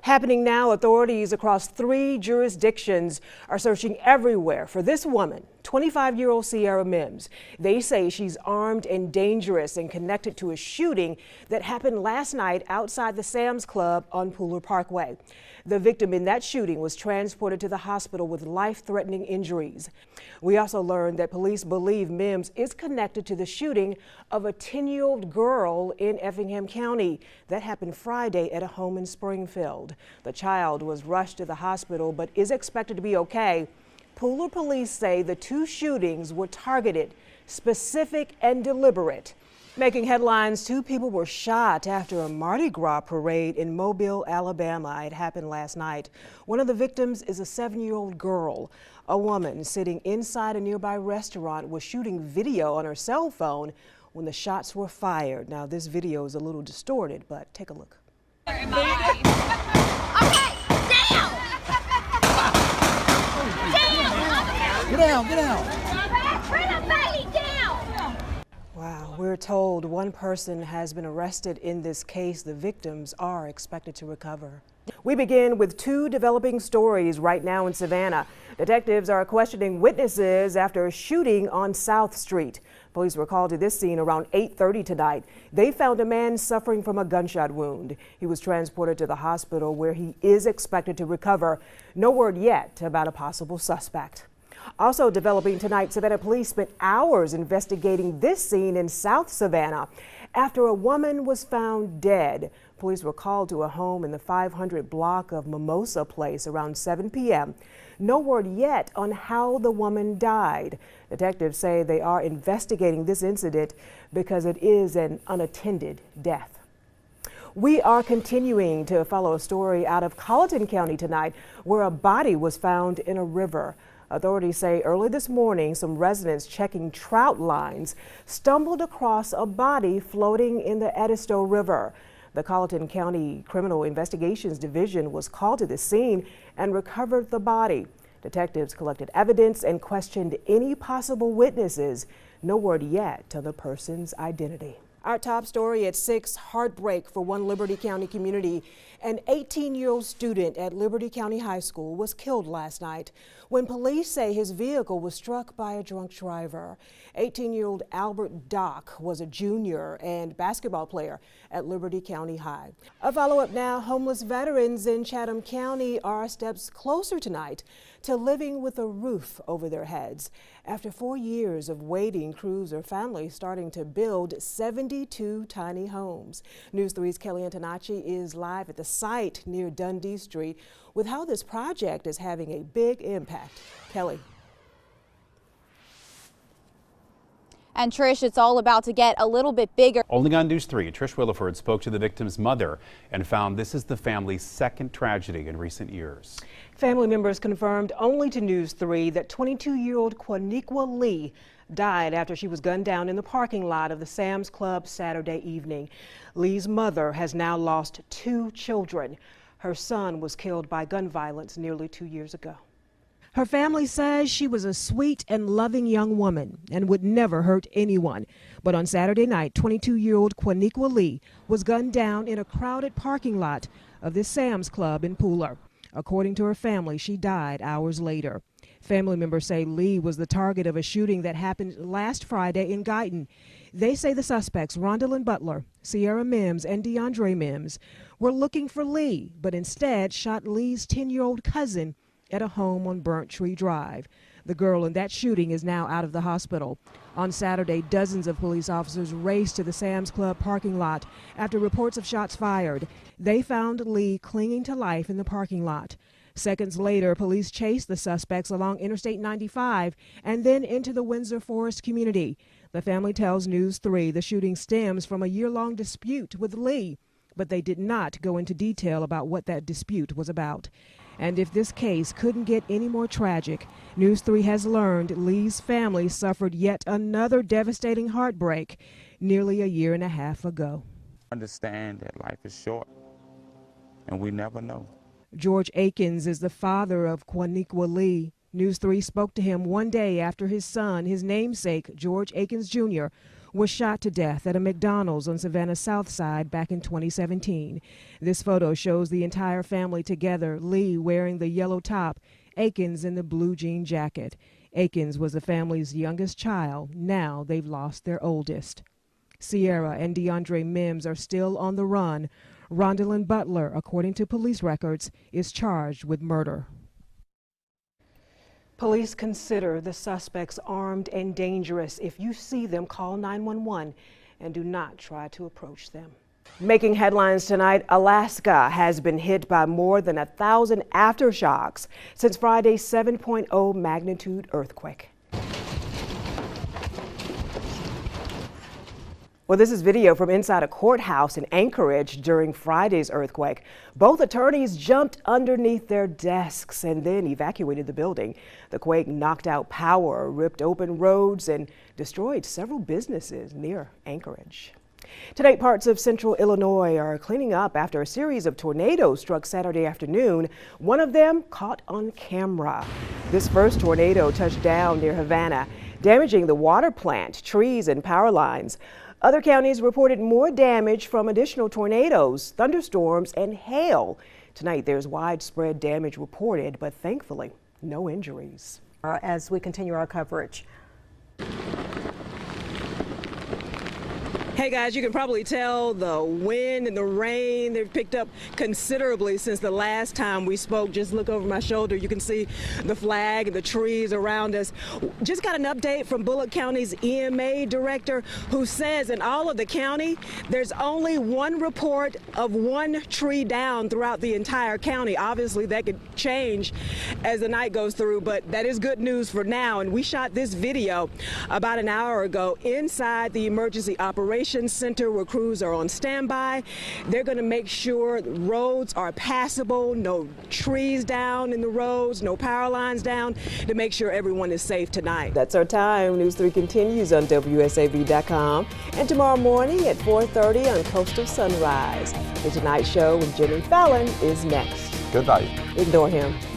Happening now, authorities across 3 jurisdictions are searching everywhere for this woman, 25-year-old Sierra Mims. They say she's armed and dangerous and connected to a shooting that happened last night outside the Sam's Club on Pooler Parkway. The victim in that shooting was transported to the hospital with life-threatening injuries. We also learned that police believe Mims is connected to the shooting of a 10-year-old girl in Effingham County. That happened Friday at a home in Springfield. The child was rushed to the hospital but is expected to be okay. Pooler police say the 2 shootings were targeted, specific, and deliberate. Making headlines, 2 people were shot after a Mardi Gras parade in Mobile, Alabama. It happened last night. One of the victims is a 7-year-old girl. A woman sitting inside a nearby restaurant was shooting video on her cell phone when the shots were fired. Now, this video is a little distorted, but take a look. Okay, down! Get down! Wow, we're told 1 person has been arrested in this case. The victims are expected to recover. We begin with 2 developing stories right now in Savannah. Detectives are questioning witnesses after a shooting on South Street. Police were called to this scene around 8:30 tonight. They found a man suffering from a gunshot wound. He was transported to the hospital where he is expected to recover. No word yet about a possible suspect. Also developing tonight, Savannah police spent hours investigating this scene in South Savannah after a woman was found dead. Police were called to a home in the 500 block of Mimosa Place around 7 p.m. No word yet on how the woman died. Detectives say they are investigating this incident because it is an unattended death. We are continuing to follow a story out of Colleton County tonight where a body was found in a river. Authorities say early this morning, some residents checking trout lines stumbled across a body floating in the Edisto River. The Colleton County Criminal Investigations Division was called to the scene and recovered the body. Detectives collected evidence and questioned any possible witnesses. No word yet on the person's identity. Our top story at 6, heartbreak for one Liberty County community. An 18-year-old student at Liberty County High School was killed last night when police say his vehicle was struck by a drunk driver. 18-year-old Albert Dock was a junior and basketball player at Liberty County High. A follow-up now, homeless veterans in Chatham County are steps closer tonight to living with a roof over their heads. After 4 years of waiting, crews are finally starting to build 72 tiny homes. News 3's Kelly Antonacci is live at the site near Dundee Street with how this project is having a big impact. Kelly. And Trish, it's all about to get a little bit bigger. Only on News 3, Trish Lwilliford spoke to the victim's mother and found this is the family's 2nd tragedy in recent years. Family members confirmed only to News 3 that 22-year-old Quaniqua Lee died after she was gunned down in the parking lot of the Sam's Club Saturday evening. Lee's mother has now lost 2 children. Her son was killed by gun violence nearly 2 years ago. Her family says she was a sweet and loving young woman and would never hurt anyone. But on Saturday night, 22-year-old Quaniqua Lee was gunned down in a crowded parking lot of the Sam's Club in Pooler. According to her family, she died hours later. Family members say Lee was the target of a shooting that happened last Friday in Guyton. They say the suspects, Rondalyn Butler, Sierra Mims, and DeAndre Mims, were looking for Lee, but instead shot Lee's 10-year-old cousin at a home on Burnt Tree Drive. The girl in that shooting is now out of the hospital. On Saturday, dozens of police officers raced to the Sam's Club parking lot after reports of shots fired. They found Lee clinging to life in the parking lot. Seconds later, police chased the suspects along Interstate 95 and then into the Windsor Forest community. The family tells News 3 the shooting stems from a year-long dispute with Lee, but they did not go into detail about what that dispute was about. And if this case couldn't get any more tragic, News 3 has learned Lee's family suffered yet another devastating heartbreak nearly a year and a half ago. Understand that life is short, and we never know. George Akins is the father of Quaniqua Lee. News 3 spoke to him one day after his son, his namesake, George Akins Jr., was shot to death at a McDonald's on Savannah's South Side back in 2017. This photo shows the entire family together, Lee wearing the yellow top, Akins in the blue jean jacket. Akins was the family's youngest child. Now they've lost their oldest. Sierra and DeAndre Mims are still on the run. Rondalyn Butler, according to police records, is charged with murder. Police consider the suspects armed and dangerous. If you see them, call 911 and do not try to approach them. Making headlines tonight, Alaska has been hit by more than 1,000 aftershocks since Friday's 7.0 magnitude earthquake. Well, this is video from inside a courthouse in Anchorage during Friday's earthquake. Both attorneys jumped underneath their desks and then evacuated the building. The quake knocked out power, ripped open roads, and destroyed several businesses near Anchorage. Today, parts of central Illinois are cleaning up after a series of tornadoes struck Saturday afternoon. One of them caught on camera. This first tornado touched down near Havana, damaging the water plant, trees, and power lines. Other counties reported more damage from additional tornadoes, thunderstorms, and hail. Tonight, there's widespread damage reported, but thankfully, no injuries. As we continue our coverage. Hey guys, you can probably tell the wind and the rain, they've picked up considerably since the last time we spoke. Just look over my shoulder, you can see the flag and the trees around us. Just got an update from Bullock County's EMA director, who says in all of the county, there's only one report of one tree down throughout the entire county. Obviously that could change as the night goes through, but that is good news for now. And we shot this video about an hour ago inside the emergency operations center where crews are on standby. They're going to make sure the roads are passable, no trees down in the roads, no power lines down, to make sure everyone is safe tonight. That's our time. News 3 continues on WSAV.com and tomorrow morning at 4:30 on Coastal Sunrise. The Tonight Show with Jimmy Fallon is next. Good night. Ignore him.